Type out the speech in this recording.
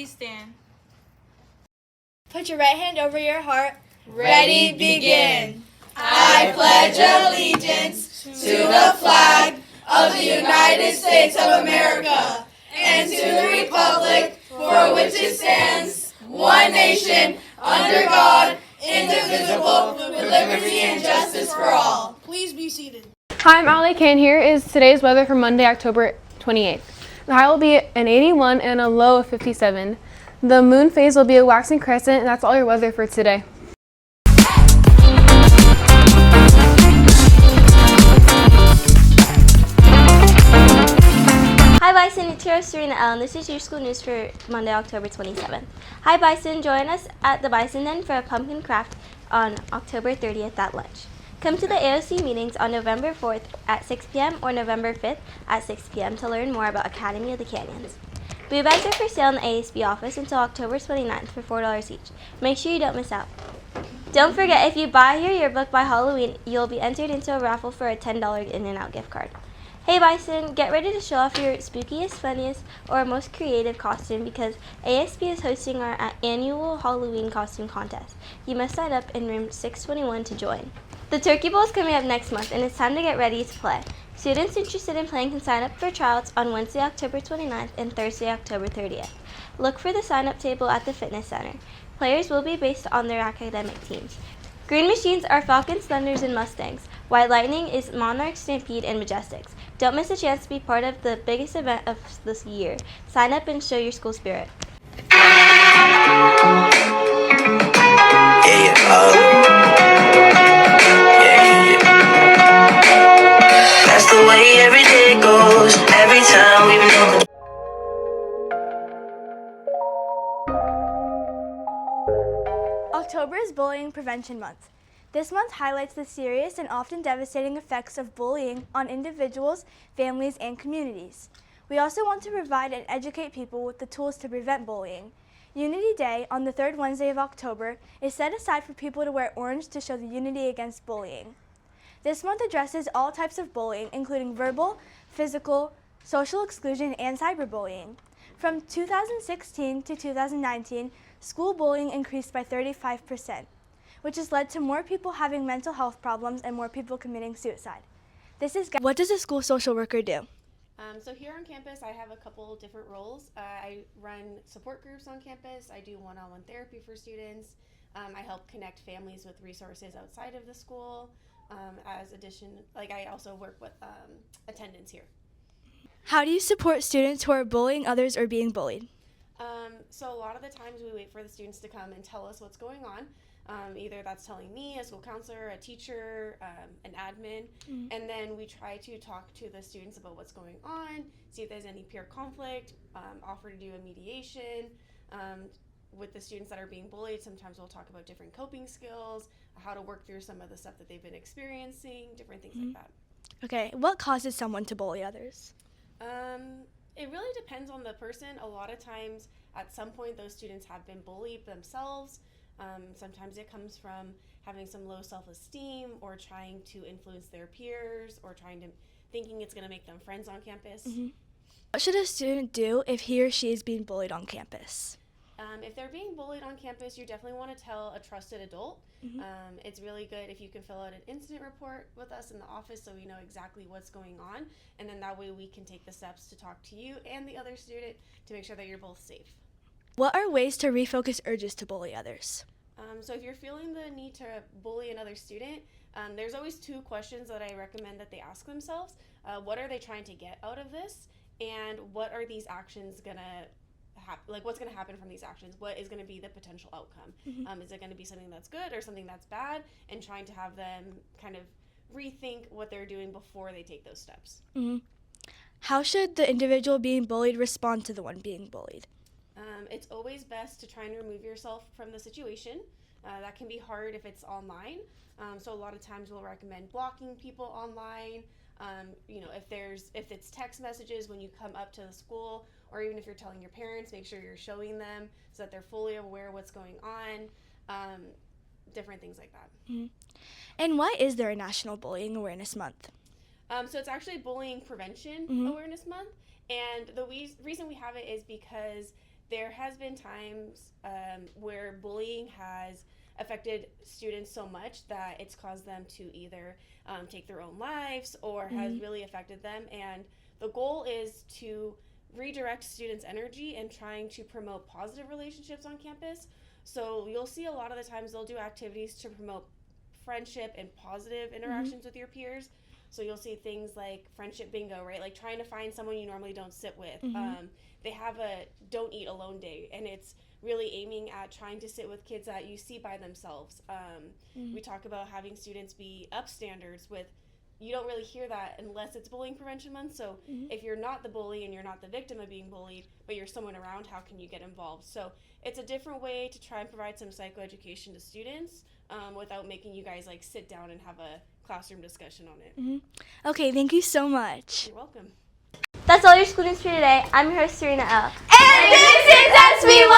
Please stand. Put your right hand over your heart. Ready, begin. I pledge allegiance to the flag of the United States of America and to the republic for which it stands, one nation, under God, indivisible, with liberty and justice for all. Please be seated. Hi, I'm Allie Kane. Here is today's weather for Monday, October 28th. The high will be an 81 and a low of 57. The moon phase will be a waxing crescent, and that's all your weather for today. Hi Bison, it's your host Serena Ellen. This is your school news for Monday, October 27th. Hi Bison, join us at the Bison Den for a pumpkin craft on October 30th at lunch. Come to the AOC meetings on November 4th at 6 p.m. or November 5th at 6 p.m. to learn more about Academy of the Canyons. Boo bags are for sale in the ASB office until October 29th for $4 each. Make sure you don't miss out. Don't forget, if you buy your yearbook by Halloween, you'll be entered into a raffle for a $10 In-N-Out gift card. Hey Bison, get ready to show off your spookiest, funniest, or most creative costume because ASB is hosting our annual Halloween costume contest. You must sign up in room 621 to join. The Turkey Bowl is coming up next month, and it's time to get ready to play. Students interested in playing can sign up for tryouts on Wednesday, October 29th and Thursday, October 30th. Look for the sign-up table at the fitness center. Players will be based on their academic teams. Green Machines are Falcons, Thunders, and Mustangs. White Lightning is Monarchs, Stampede, and Majestics. Don't miss a chance to be part of the biggest event of this year. Sign up and show your school spirit. That's the way every day goes, every time we know. October is Bullying Prevention Month. This month highlights the serious and often devastating effects of bullying on individuals, families, and communities. We also want to provide and educate people with the tools to prevent bullying. Unity Day, on the third Wednesday of October, is set aside for people to wear orange to show the unity against bullying. This month addresses all types of bullying, including verbal, physical, social exclusion, and cyberbullying. From 2016 to 2019, school bullying increased by 35%, which has led to more people having mental health problems and more people committing suicide. What does a school social worker do? So here on campus, I have a couple different roles. I run support groups on campus. I do one-on-one therapy for students. I help connect families with resources outside of the school. I also work with attendance here. How do you support students who are bullying others or being bullied? So a lot of the times we wait for the students to come and tell us what's going on. Either that's telling me, a school counselor, a teacher, an admin, and then we try to talk to the students about what's going on, see if there's any peer conflict, offer to do a mediation. With the students that are being bullied, sometimes we'll talk about different coping skills, how to work through some of the stuff that they've been experiencing, different things like that. Okay, what causes someone to bully others? It really depends on the person. A lot of times, at some point, those students have been bullied themselves. Sometimes it comes from having some low self-esteem or trying to influence their peers or thinking it's going to make them friends on campus. What should a student do if he or she is being bullied on campus? If they're being bullied on campus, you definitely want to tell a trusted adult. It's really good if you can fill out an incident report with us in the office so we know exactly what's going on, and then that way we can take the steps to talk to you and the other student to make sure that you're both safe. What are ways to refocus urges to bully others? So if you're feeling the need to bully another student, there's always two questions that I recommend that they ask themselves. What are they trying to get out of this? And what are these actions going to happen? Like, what's going to happen from these actions? What is going to be the potential outcome? Is it going to be something that's good or something that's bad? And trying to have them kind of rethink what they're doing before they take those steps. How should the individual being bullied respond to the one being bullied? It's always best to try and remove yourself from the situation. That can be hard if it's online. So a lot of times we'll recommend blocking people online. If it's text messages when you come up to the school, or even if you're telling your parents, make sure you're showing them so that they're fully aware of what's going on. Different things like that. And why is there a National Bullying Awareness Month? So it's actually Bullying Prevention Awareness Month. And the reason we have it is because there has been times where bullying has affected students so much that it's caused them to either take their own lives or has really affected them. And the goal is to redirect students' energy and trying to promote positive relationships on campus. So you'll see a lot of the times they'll do activities to promote friendship and positive interactions with your peers. So you'll see things like friendship bingo, right? Like trying to find someone you normally don't sit with. They have a don't eat alone day, and it's really aiming at trying to sit with kids that you see by themselves. We talk about having students be upstanders with, you don't really hear that unless it's bullying prevention month. So if you're not the bully and you're not the victim of being bullied, but you're someone around, how can you get involved? So it's a different way to try and provide some psychoeducation to students without making you guys like sit down and have a classroom discussion on it. Okay, thank you so much. You're welcome. That's all your school news for today. I'm your host, Serena L. And this is SB